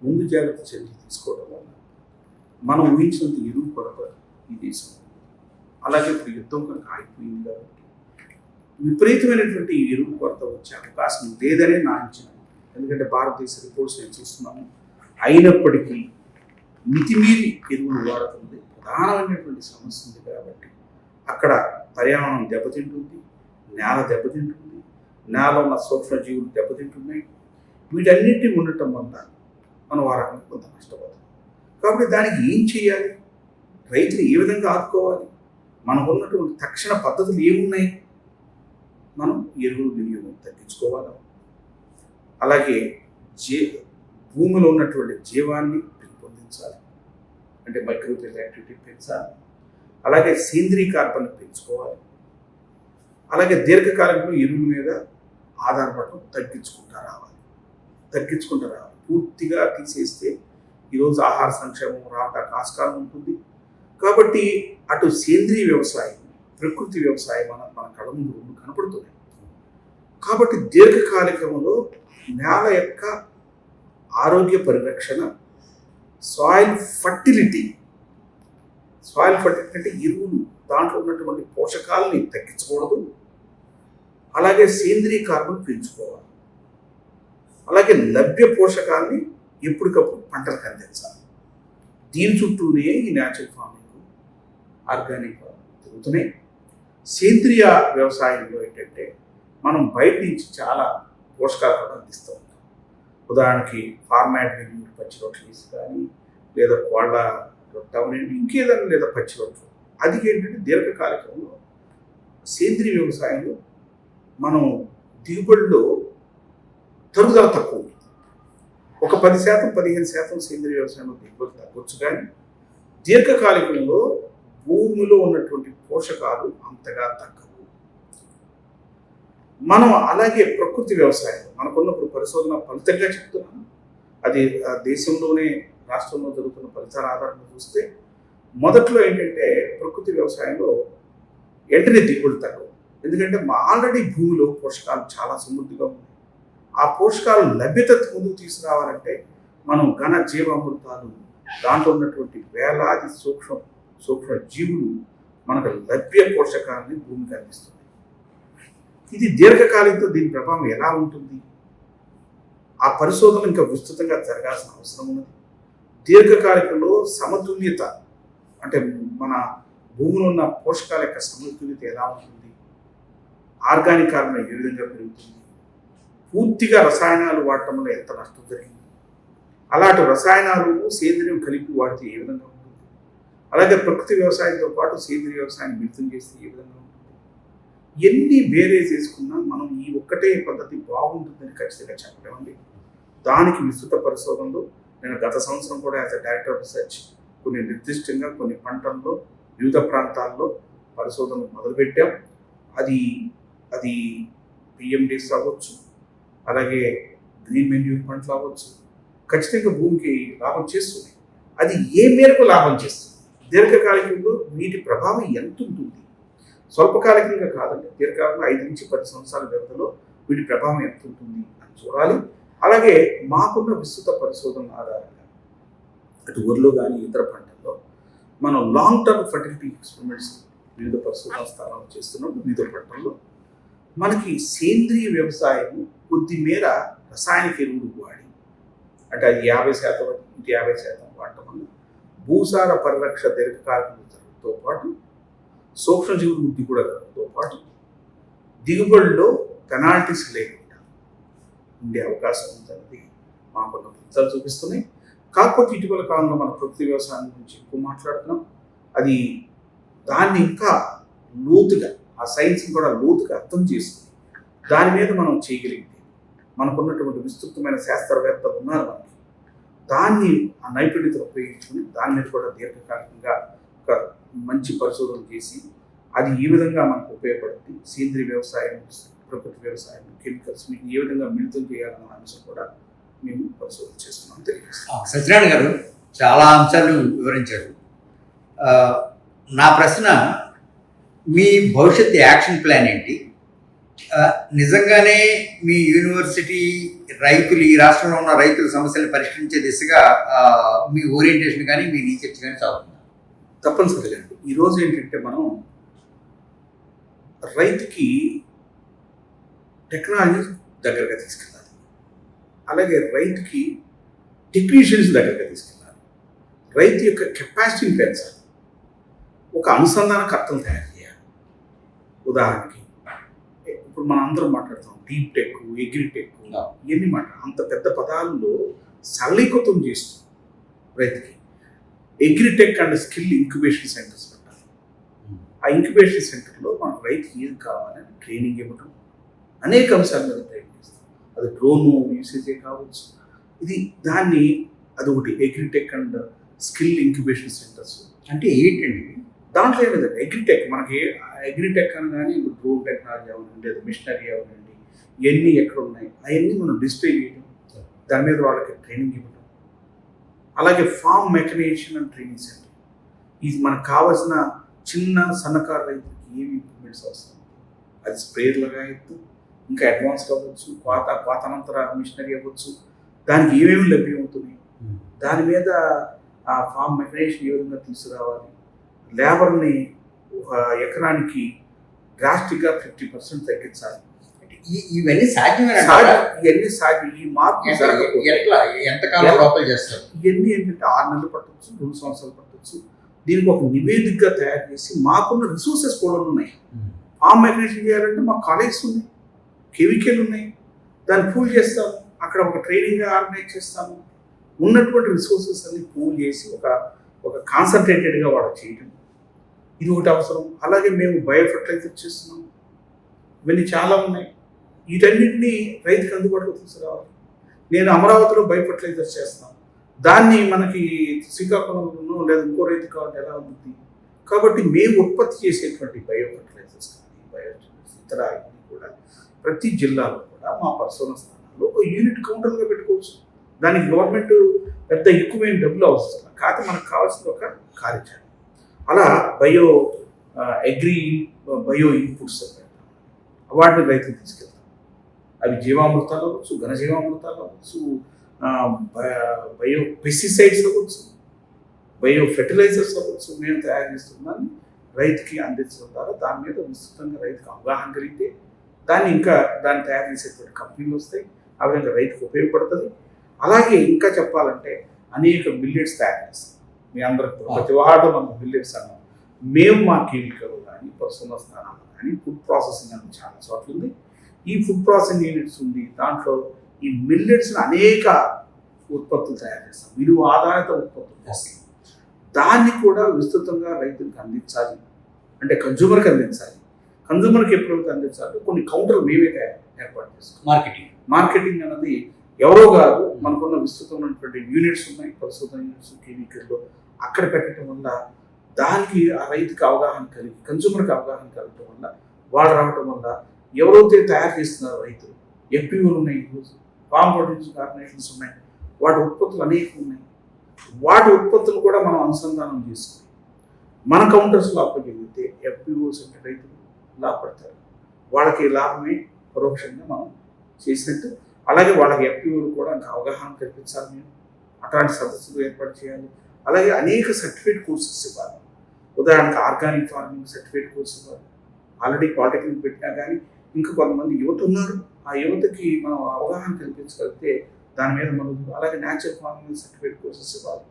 ముందు జాగ్రత్త చర్యలు తీసుకోవడం వల్ల మనం ఊహించినంత ఎరువు కొరత ఈ దేశం. అలాగే ఇప్పుడు యుద్ధం కనుక ఆగిపోయింది కాబట్టి విపరీతమైనటువంటి ఎరువు కొరత వచ్చే అవకాశం లేదనే నా అంచనా. ఎందుకంటే భారతదేశ రిపోర్ట్స్ నేను చూస్తున్నాము. అయినప్పటికీ మితిమీరి ఎరువులు వాడుతుంది ప్రధానమైనటువంటి సమస్య ఉంది. కాబట్టి అక్కడ పర్యావరణం దెబ్బతింటుంది, నేల దెబ్బతింటుంది, నేల ఉన్న సూక్ష్మజీవులు దెబ్బతింటున్నాయి. వీటన్నిటి ఉండటం వల్ల మనం వారానికి కొంత నష్టపోతాం. కాబట్టి దానికి ఏం చేయాలి, రైతులు ఏ విధంగా ఆదుకోవాలి, మనకు ఉన్నటువంటి తక్షణ పద్ధతులు ఏమున్నాయి? మనం ఎరువుల వినియోగం తగ్గించుకోవాలి. అలాగే భూమిలో ఉన్నటువంటి జీవాన్ని పెంపొందించాలి, అంటే మైక్రోబియల్ యాక్టివిటీ పెంచాలి. అలాగే సేంద్రీయ కార్బన్ పెంచుకోవాలి. అలాగే దీర్ఘకాలంలో ఎరువుల మీద ఆధారపడడం తగ్గించుకుంటూ రావాలి. పూర్తిగా తీసేస్తే ఈరోజు ఆహార సంక్షేమం రావడానికి ఆస్కారం ఉంటుంది. కాబట్టి అటు సేంద్రీయ వ్యవసాయం, ప్రకృతి వ్యవసాయం మన కళ్ళ ముందు రెండు కనపడుతున్నాయి. కాబట్టి దీర్ఘకాలికంలో నేల యొక్క ఆరోగ్య పరిరక్షణ, సాయిల్ ఫర్టిలిటీ అంటే ఎరువులు దాంట్లో ఉన్నటువంటి పోషకాలని తగ్గించకూడదు. అలాగే సేంద్రీయ కార్బన్ పెంచుకోవాలి. అలాగే లభ్య పోషకాలని ఎప్పటికప్పుడు పంటలకు అందించాలి. దీని చుట్టూనే ఈ న్యాచురల్ ఫార్మింగ్, ఆర్గానిక్ ఫార్మింగ్ జరుగుతున్నాయి. సేంద్రియ వ్యవసాయంలో ఏంటంటే మనం బయట నుంచి చాలా పోషకాలు కూడా అందిస్తూ ఉంటాం. ఉదాహరణకి ఫార్మాట్ వెల్యూర్ పచ్చి రొట్టెలు కానీ, లేదా కోళ్ళ రొట్టె అవనండి, ఇంకేదైనా, లేదా పచ్చి రొట్టెలు. అది ఏంటంటే దీర్ఘకాలికంలో సేంద్రియ వ్యవసాయంలో మనం దిగుబడిలో తరుగుదల తక్కువ ఉంటుంది. ఒక 10%, 15% సేంద్రియ వ్యవసాయంలో దిగుబడి తగ్గొచ్చు. కానీ దీర్ఘకాలికంలో భూమిలో ఉన్నటువంటి పోషకాలు అంతగా తగ్గవు. మనం అలాగే ప్రకృతి వ్యవసాయం మనకున్నప్పుడు పరిశోధన ఫలితంగా చెప్తున్నాను. అది దేశంలోనే, రాష్ట్రంలో జరుగుతున్న ఫలితాల ఆధారంగా చూస్తే మొదట్లో ఏంటంటే ప్రకృతి వ్యవసాయంలో వెంటనే దిగుబడి తగ్గవు. ఎందుకంటే ఆల్రెడీ భూమిలో పోషకాలు చాలా సమృద్ధిగా ఉన్నాయి. ఆ పోషకాలు లభ్యత ముందుకు తీసుకురావాలంటే మనం ఘన జీవామృతాలు, దాంట్లో ఉన్నటువంటి వేలాది సూక్ష్మ జీవులు మనకు లభ్య పోషకాలని భూమికి అందిస్తుంది. ఇది దీర్ఘకాలంతో దీని ప్రభావం ఎలా ఉంటుంది? ఆ పరిశోధన ఇంకా విస్తృతంగా జరగాల్సిన అవసరం ఉన్నది. దీర్ఘకాలికంలో సమతుల్యత, అంటే మన భూమిలో ఉన్న పోషకాల యొక్క సమతుల్యత ఎలా ఉంటుంది, ఆర్గానిక్ కార్బన్ ఏ విధంగా పెరుగుతుంది, పూర్తిగా రసాయనాలు వాడటం వల్ల ఎంత నష్టం జరిగింది, అలాంటి రసాయనాలు సేంద్రియం కలిపి వాడితే ఏ విధంగా ఉంటుంది, అలాగే ప్రకృతి వ్యవసాయంతో పాటు సేంద్రియ వ్యవసాయాన్ని మిళితం చేస్తే ఏ విధంగా ఉంటుంది, ఎన్ని వేరే చేసుకున్నా మనం ఈ ఒక్కటే పద్ధతి బాగుంటుందని ఖచ్చితంగా చెప్పలేమండి. దానికి విస్తృత పరిశోధనలు నేను గత సంవత్సరం కూడా as a director of research కొన్ని నిర్దిష్టంగా కొన్ని పంటల్లో వివిధ ప్రాంతాల్లో పరిశోధనలు మొదలుపెట్టాం. అది పిఎండిస్ అవ్వచ్చు, అలాగే గ్రీన్ మెన్యూర్ పంటలు అవ్వచ్చు, ఖచ్చితంగా భూమికి లాభం చేస్తుంది. అది ఏ మేరకు లాభం చేస్తుంది, దీర్ఘకాలికంలో వీటి ప్రభావం ఎంత ఉంటుంది, స్వల్పకాలికంగా కాదండి, దీర్ఘకాలంలో 5 నుంచి 10 సంవత్సరాల వ్యవధిలో వీటి ప్రభావం ఎంత ఉంటుంది అని చూడాలి. అలాగే మాకున్న విస్తృత పరిశోధన ఆధారంగా అటు ఊర్లో కానీ ఇతర పంటల్లో మనం లాంగ్ టర్మ్ ఫర్టిలిటీ ఎక్స్పెరిమెంట్స్ వివిధ పరిశోధన స్థానాలు చేస్తున్నాం. వివిధ పంటల్లో మనకి సేంద్రియ వ్యవసాయం కొద్ది మేర రసాయనిక ఎరువులు వాడి, అంటే అది 50% 50% వాడటం వల్ల భూసార పరిరక్షణ దీర్ఘకాలంతో పాటు సూక్ష్మజీవుల వృద్ధి కూడా కలగడంతో పాటు దిగుబడిలో పెనాల్టీస్ లేకుండా ఉండే అవకాశం ఉందన్నది మాకున్న ఫలితాలు చూపిస్తున్నాయి. కాకపోతే ఇటీవల కాలంలో మన ప్రకృతి వ్యవసాయం గురించి ఎక్కువ మాట్లాడుతున్నాం. అది దాన్ని ఇంకా లోతుగా ఆ సైన్స్ని కూడా లోతుగా అర్థం చేసుకుని దాని మీద మనం చేయగలిగితే మనకున్నటువంటి విస్తృతమైన శాస్త్రవేత్తలు ఉన్నారు మనకి, దాన్ని ఆ నైపుణ్యతను ఉపయోగించుకుని దాని మీద కూడా దీర్ఘకాలికంగా ఒక మంచి పరిశోధన చేసి అది ఈ విధంగా మనకు ఉపయోగపడుతుంది. సేంద్రీయ వ్యవసాయం, ప్రకృతి వ్యవసాయం, కెమికల్స్ మీకు ఏ విధంగా మిళితం చేయాలన్న అంశం కూడా మేము పరిశోధన చేస్తున్నాం తెలియజేస్తాం. సత్యనారాయణ గారు చాలా అంశాలు వివరించారు. నా ప్రశ్న, మీ భవిష్యత్ యాక్షన్ ప్లాన్ ఏంటి? నిజంగానే మీ యూనివర్సిటీ రైతులు, ఈ రాష్ట్రంలో ఉన్న రైతుల సమస్యలను పరిష్కరించే దిశగా మీ ఓరియంటేషన్ కానీ మీ రీసెర్చ్ కానీ సాగుతుంది? తప్పనిసరిగా అండి. ఈరోజు ఏంటంటే మనం రైతుకి టెక్నాలజీ దగ్గరగా తీసుకెళ్ళాలి, అలాగే రైతుకి టెక్నీషియన్స్ దగ్గరగా తీసుకెళ్ళాలి, రైతు యొక్క కెపాసిటీని పెంచాలి, ఒక అనుసంధానకర్తలు తయారు చేయాలి. ఉదాహరణకి ఇప్పుడు మనం అందరం మాట్లాడుతాం డీప్ టెక్, అగ్రిటెక్, ఇవన్నీ అంత పెద్ద పదాల్లో సరళీకృతం చేస్తుంది రైతుకి. Agritech and skill incubation centres పెట్టాలి. ఆ ఇంక్యుబేషన్ సెంటర్లో మన రైతుకి ఏది కావాలని ట్రైనింగ్ ఇవ్వడం, అనేక అంశాల మీద ట్రైనింగ్ ఇస్తాం. అది డ్రోన్ యూసేజే కావచ్చు. దాన్ని అదొకటి agritech and skill incubation centres. అంటే ఏంటండి దాంట్లో ఏం లేదండి, అగ్రిటెక్ మనకి అగ్రిటెక్ అనగానే ఇప్పుడు డ్రోన్ టెక్నాలజీ అవనండి, అది మిషనరీ అవనండి, ఇవన్నీ ఎక్కడ ఉన్నాయి అవన్నీ మనం డిస్ప్లే చేయడం, దాని మీద వాళ్ళకి ట్రైనింగ్ ఇవ్వడం. అలాగే farm mechanisation and training centre, ఇది మనకు కావాల్సిన చిన్న సన్నకారు రైతులకి ఏమి ఇంప్రూవ్మెంట్స్ అవసరం, అది స్ప్రేయర్లుగా అవ్వచ్చు, ఇంకా అడ్వాన్స్డ్ అవ్వచ్చు, కోతానంతర మిషనరీ అవ్వచ్చు, దానికి ఏమేమి లభ్యమవుతుంది, దాని మీద ఆ ఫార్మ్ మెకనైజేషన్ ఏ విధంగా తీసుకురావాలి, లేబర్ని ఒక ఎకరానికి డ్రాస్టిక్గా 50% తగ్గించాలి. ఇవన్నీ సాధ్యమే? ఇవన్నీ సాధ్యం. ఈ మార్పు ఎంతకాలం లోపల చేస్తారు? ఇవన్నీ ఏంటంటే 6 నెలలు పట్టవచ్చు, 2 సంవత్సరాలు పట్టవచ్చు. దీనికి ఒక నివేదికగా తయారు చేసి మాకున్న రిసోర్సెస్ కూడా ఉన్నాయి. ఫార్మ్ మెకనైజేషన్ చేయాలంటే మా కాలేజెస్ ఉన్నాయి, కెమికల్ ఉన్నాయి, దాన్ని పూల్ చేస్తాము, అక్కడ ఒక ట్రైనింగ్ ఆర్గనైజ్ చేస్తాము. ఉన్నటువంటి రిసోర్సెస్ అన్ని పూల్ చేసి ఒక కాన్సన్ట్రేటెడ్గా వాడు చేయటం, ఇది ఒకటి అవసరం. అలాగే మేము బయో ఫర్టిలైజర్ చేస్తున్నాము, ఇవన్నీ చాలా ఉన్నాయి. వీటన్నింటినీ రైతుకి అందుబాటులో తీసుకురావాలి. నేను అమరావతిలో బయో ఫర్టిలైజర్ చేస్తాను, దాన్ని మనకి శ్రీకాకుళంలో లేదా ఇంకో రైతు కావాలంటే ఎలా ఉంటుంది. కాబట్టి మేము ఉత్పత్తి చేసేటువంటి బయో ఫర్టిలైజర్స్ కానీ ఇతర కూడా ప్రతి జిల్లాలో కూడా మా పరిశోధన స్థానాల్లో ఒక యూనిట్ కౌంటర్గా పెట్టుకోవచ్చు. దానికి గవర్నమెంట్ పెద్ద ఎక్కువైన డబ్బులు అవసరం, కాకపోతే మనకు కావాల్సిన ఒక కార్యాచరణ. అలా బయో ఇన్పుట్స్ వాటిని రైతులు తీసుకెళ్తాం. అవి జీవామృతాలు అవ్వచ్చు, ఘనజీవామృతాలు అవ్వచ్చు, బయో పెస్టిసైడ్స్ అవ్వచ్చు, బయో ఫెర్టిలైజర్స్ అవ్వచ్చు. మేము తయారు చేస్తున్నాన్ని రైతుకి అందించడం ద్వారా దాని మీద విస్తృతంగా రైతుకి అవగాహన కలిగితే దాన్ని తయారు చేసేటువంటి కంపెనీలు వస్తాయి. ఆ విధంగా రైతుకు ఉపయోగపడుతుంది. అలాగే ఇంకా చెప్పాలంటే అనేక మిల్లెట్స్ తయారు చేస్తాం. మీ అందరికీ ప్రతి వాడు మనం మిల్లెట్స్ అన్నాం. మేము మా కెమికల్ కానీ పరిశోధన స్థానాలు కానీ ఫుడ్ ప్రాసెసింగ్ అని చాలా చోట్ల ఉంది. ఈ ఫుడ్ ప్రాసెసింగ్ యూనిట్స్ ఉంది. దాంట్లో ఈ మిల్లెట్స్ని అనేక ఉత్పత్తులు తయారు చేస్తాం, విలువ ఆధారిత ఉత్పత్తులు చేస్తాం. దాన్ని కూడా విస్తృతంగా రైతులకు అందించాలి, అంటే కన్జ్యూమర్కి అందించాలి. కన్జ్యూమర్కి ఎప్పుడైతే అందించాలి కొన్ని కౌంటర్లు మేమే ఏర్పాటు చేస్తాం. మార్కెటింగ్ అన్నది ఎవరో కాదు, మనకున్న విస్తృతమైనటువంటి యూనిట్స్ ఉన్నాయి, పరిశోధన యూనిట్స్ కెమికల్లో. అక్కడ పెట్టడం వల్ల దానికి ఆ రైతుకి అవగాహన కలిగి, కన్జ్యూమర్కి అవగాహన కలగటం వల్ల, వాళ్ళు రావటం వల్ల ఎవరైతే తయారు చేస్తున్నారో రైతులు, ఎఫ్పిఓలు ఉన్నాయి, ఈరోజు ఫార్మ్ ప్రొడ్యూసింగ్ ఆర్గనైజేషన్స్ ఉన్నాయి, వాటి ఉత్పత్తులు అనేకం ఉన్నాయి. వాటి ఉత్పత్తులు కూడా మనం అనుసంధానం చేసుకుని మన కౌంటర్స్లో అప్పగలిగితే ఎఫ్పిఓస్ అంటే రైతులు లాభపడతారు. వాళ్ళకి లాభమే పరోక్షంగా మనం చేసినట్టు. అలాగే వాళ్ళకి ఎఫ్పిఓలు కూడా ఇంకా అవగాహన కల్పించాలి. మేము అట్లాంటి సదస్సులు ఏర్పాటు చేయాలి. అలాగే అనేక సర్టిఫికేట్ కోర్సెస్ ఇవ్వాలి. ఉదాహరణకు ఆర్గానిక్ ఫార్మింగ్ సర్టిఫికేట్ కోర్స్ ఇవ్వాలి. ఆల్రెడీ పాలిటెక్నిక్ పెట్టినా కానీ ఇంకా కొంతమంది యువత ఉన్నారు, ఆ యువతకి మనం అవగాహన కల్పించగలిగితే దాని మీద మనం. అలాగే న్యాచురల్ ఫార్మింగ్ సర్టిఫికేట్ కోర్సెస్ ఇవ్వాలి.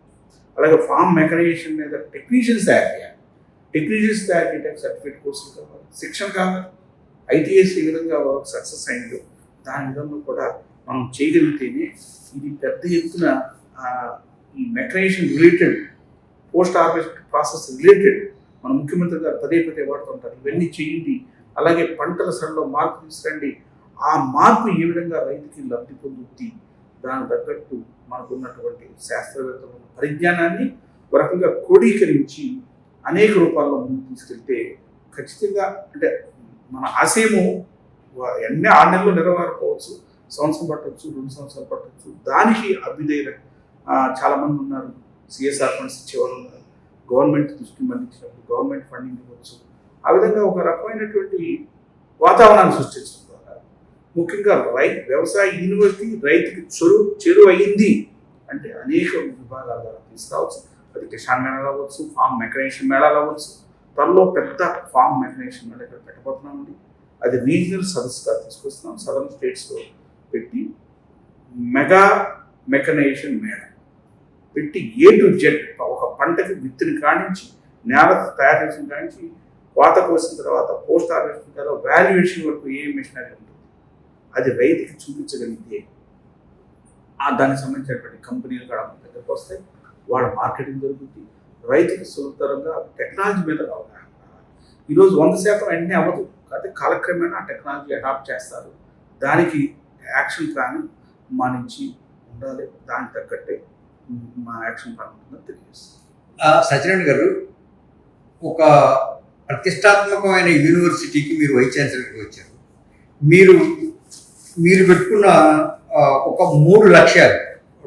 అలాగే ఫార్మ్ మెకనైజేషన్ మీద టెక్నీషియన్స్ తయారు చేయాలి. టెక్నీషియన్స్ తయారు చేయడానికి సర్టిఫికేట్ కోర్సులు కావాలి, శిక్షణ కావాలి. ఐటీఎస్ ఏ విధంగా సక్సెస్ అయిందో దాని విధంగా కూడా మనం చేయగలిగితేనే ఇది పెద్ద ఎత్తున ఈ mechanisation related, post harvest process related మన ముఖ్యమంత్రి గారు పదే పదే వాడుతుంటారు. ఇవన్నీ చేయండి, అలాగే పంటల సరళలో మార్పు తీసుకురండి. ఆ మార్పు ఏ విధంగా రైతుకి లబ్ధి పొందుతుంది, దానికి తగ్గట్టు మనకు ఉన్నటువంటి శాస్త్రవేత్తల పరిజ్ఞానాన్ని ఒక రకంగా క్రోడీకరించి అనేక రూపాల్లో ముందుకు తీసుకెళ్తే ఖచ్చితంగా అంటే మన ఆశయము ఎన్ని 6 నెలలు నెరవేరకపోవచ్చు, సంవత్సరం పట్టవచ్చు, 2 సంవత్సరాలు పట్టవచ్చు. దానికి అభ్యుదయ చాలామంది ఉన్నారు. సిఎస్ఆర్ ఫండ్స్ ఇచ్చేవాళ్ళు ఉన్నారు, గవర్నమెంట్ దృష్టి మళ్లించినప్పుడు గవర్నమెంట్ ఫండింగ్ ఇవ్వచ్చు. ఆ విధంగా ఒక రకమైనటువంటి వాతావరణాన్ని సృష్టించడం ద్వారా ముఖ్యంగా వ్యవసాయ యూనివర్సిటీ రైతుకి చెరువు అయ్యింది అంటే అనేక విభాగాల ద్వారా తీసుకురావచ్చు. అది కిసాన్ మేళాలు అవ్వచ్చు, ఫామ్ మెకనైజేషన్ మేళాలు అవ్వచ్చు. త్వరలో పెద్ద ఫామ్ మెకనైజేషన్ మేళా ఇక్కడ పెట్టబోతున్నామండి. అది రీజనల్ సదస్సుగా తీసుకొస్తున్నాం. సదర్న్ స్టేట్స్లో పెట్టి మెగా మెకనైజేషన్ మేళా పెట్టి A to Z ఒక పంటకి విత్తుని కానించి నేల తయారు చేసిన కానించి కోత కోసిన తర్వాత పోస్ట్ హార్వెస్టింగ్ తర్వాత వాల్యుయేషన్ వరకు ఏ మిషనరీ ఉంటుంది అది రైతుకి చూపించగలిగితే దానికి సంబంధించినటువంటి కంపెనీలు కూడా మన దగ్గరకు వస్తాయి. వాళ్ళ మార్కెటింగ్ జరుగుతుంది. రైతుకి సులభతరంగా టెక్నాలజీ మీద అవగాహన. ఈరోజు 100% అన్నీ అవ్వదు, కాబట్టి కాలక్రమేణా ఆ టెక్నాలజీ అడాప్ట్ చేస్తారు. దానికి యాక్షన్ ప్లాన్ మా నుంచి ఉండాలి. దానికి తగ్గట్టే మా యాక్షన్ ప్లాన్ ఉంటుందని తెలియజేస్తాం. సత్యనారాయణ గారు, ఒక ప్రతిష్టాత్మకమైన యూనివర్సిటీకి మీరు వైస్ ఛాన్సలర్గా వచ్చారు. మీరు పెట్టుకున్న ఒక 3 లక్ష్యాలు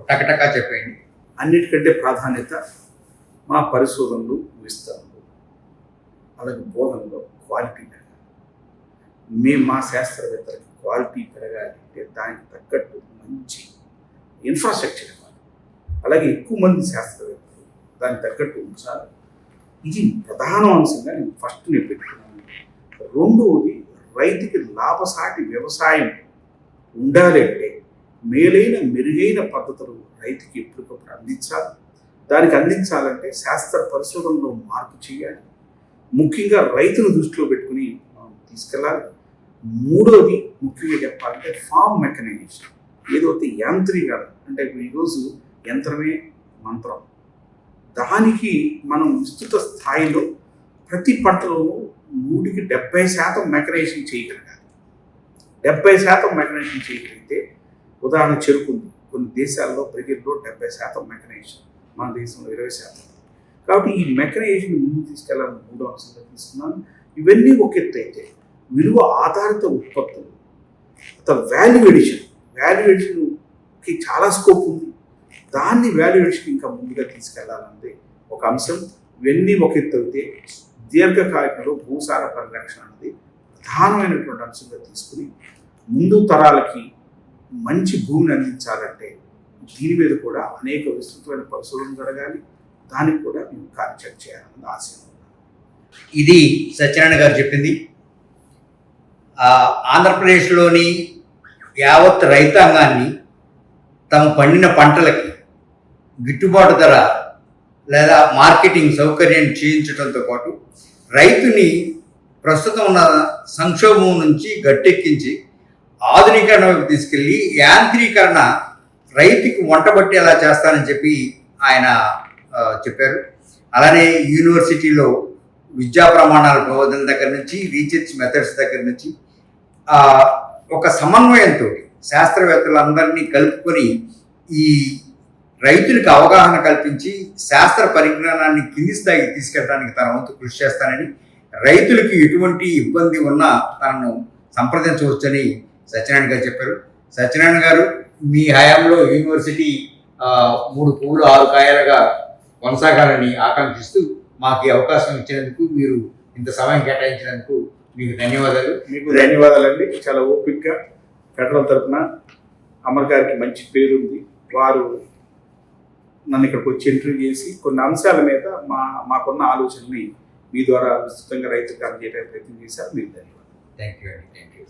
టకటకా చెప్పండి. అన్నిటికంటే ప్రాధాన్యత మా పరిశోధనలు, విస్తరణలు, అలాగే బోధనలో క్వాలిటీ పెరగాలి. మా శాస్త్రవేత్తలకి క్వాలిటీ పెరగాలి అంటే దానికి తగ్గట్టు మంచి ఇన్ఫ్రాస్ట్రక్చర్ ఇవ్వాలి. అలాగే ఎక్కువ మంది శాస్త్రవేత్తలు దానికి తగ్గట్టు ఉంచాలి. ఇది ప్రధాన అంశంగా నేను పెట్టుకున్నాను. రెండవది, రైతుకి లాభసాటి వ్యవసాయం ఉండాలి అంటే మెరుగైన పద్ధతులు రైతుకి ఎప్పటికప్పుడు అందించాలి. దానికి అందించాలంటే శాస్త్ర పరిశోధనలో మార్పు చేయాలి. ముఖ్యంగా రైతును దృష్టిలో పెట్టుకుని మనం తీసుకెళ్ళాలి. మూడోది ముఖ్యంగా చెప్పాలంటే ఫామ్ మెకనైజేషన్, ఏదైతే యాంత్రీకరణ అంటే ఈరోజు యంత్రమే మంత్రం. దానికి మనం విస్తృత స్థాయిలో ప్రతి పంటలోనూ 100% మెకనైజేషన్ చేయగలగాలి. 70% మెకనైజేషన్ చేయగలిగితే, ఉదాహరణ చెరుకు ఉంది, కొన్ని దేశాల్లో బ్రెజిల్లో 70% మెకనైజేషన్, మన దేశంలో 20%. కాబట్టి ఈ మెకనైజేషన్ ముందుకు తీసుకెళ్ళాలని 3వ అంశంగా తీసుకున్నాను. ఇవన్నీ ఒక ఎత్తు అయితే విలువ ఆధారిత ఉత్పత్తులు, వాల్యూ ఎడిషన్కి చాలా స్కోప్ ఉంది. దాన్ని వాల్యూ ఎడిషన్ ఇంకా ముందుగా తీసుకెళ్లాలంటే ఒక అంశం. ఇవన్నీ ఒక ఎత్తు అయితే దీర్ఘకాలికంలో భూసార పరిరక్షణ అనేది ప్రధానమైనటువంటి అంశంగా తీసుకుని ముందు తరాలకి మంచి భూమిని అందించాలంటే దీని మీద కూడా అనేక విస్తృతమైన పరిశోధనలు జరగాలి. దానికి కూడా మేము కార్యచరణ చేయాలన్నది ఆశయం. ఇది సత్యనారాయణ గారు చెప్పింది. ఆంధ్రప్రదేశ్లోని యావత్ రైతాంగాన్ని తమ పండిన పంటలకి గిట్టుబాటు ధర లేదా మార్కెటింగ్ సౌకర్యం చేయించడంతో పాటు రైతుని ప్రస్తుతం ఉన్న సంక్షోభం నుంచి గట్టెక్కించి ఆధునీకరణకు తీసుకెళ్ళి యాంత్రీకరణ రైతుకి వంటబట్టేలా చేస్తానని చెప్పి ఆయన చెప్పారు. అలానే యూనివర్సిటీలో విద్యా ప్రమాణాల బోధన దగ్గర నుంచి రీసెర్చ్ మెథడ్స్ దగ్గర నుంచి ఒక సమన్వయంతో శాస్త్రవేత్తలందరినీ కలుపుకొని ఈ రైతులకు అవగాహన కల్పించి శాస్త్ర పరిజ్ఞానాన్ని కింది స్థాయికి తీసుకెళ్ళడానికి తన వంతు కృషి చేస్తానని, రైతులకి ఎటువంటి ఇబ్బంది ఉన్నా తనను సంప్రదించవచ్చని సత్యనారాయణ గారు చెప్పారు. సత్యనారాయణ గారు, మీ హయాంలో యూనివర్సిటీ 3 పువ్వులు 6 కాయలుగా కొనసాగాలని ఆకాంక్షిస్తూ మాకు ఈ అవకాశం ఇచ్చినందుకు, మీరు ఇంత సమయం కేటాయించినందుకు మీకు ధన్యవాదాలు. మీకు ధన్యవాదాలండి. చాలా ఓపికగా ఫెడరల్ తరఫున అమర్ గారికి మంచి పేరుంది. వారు నన్ను ఇక్కడికి వచ్చి ఇంటర్వ్యూ చేసి కొన్ని అంశాల మీద మాకున్న ఆలోచనని మీ ద్వారా విస్తృతంగా రైతులకు అందజేయడానికి ప్రయత్నం చేశారు. మీకు ధన్యవాదాలు. థ్యాంక్ యూ అండి. Thank you.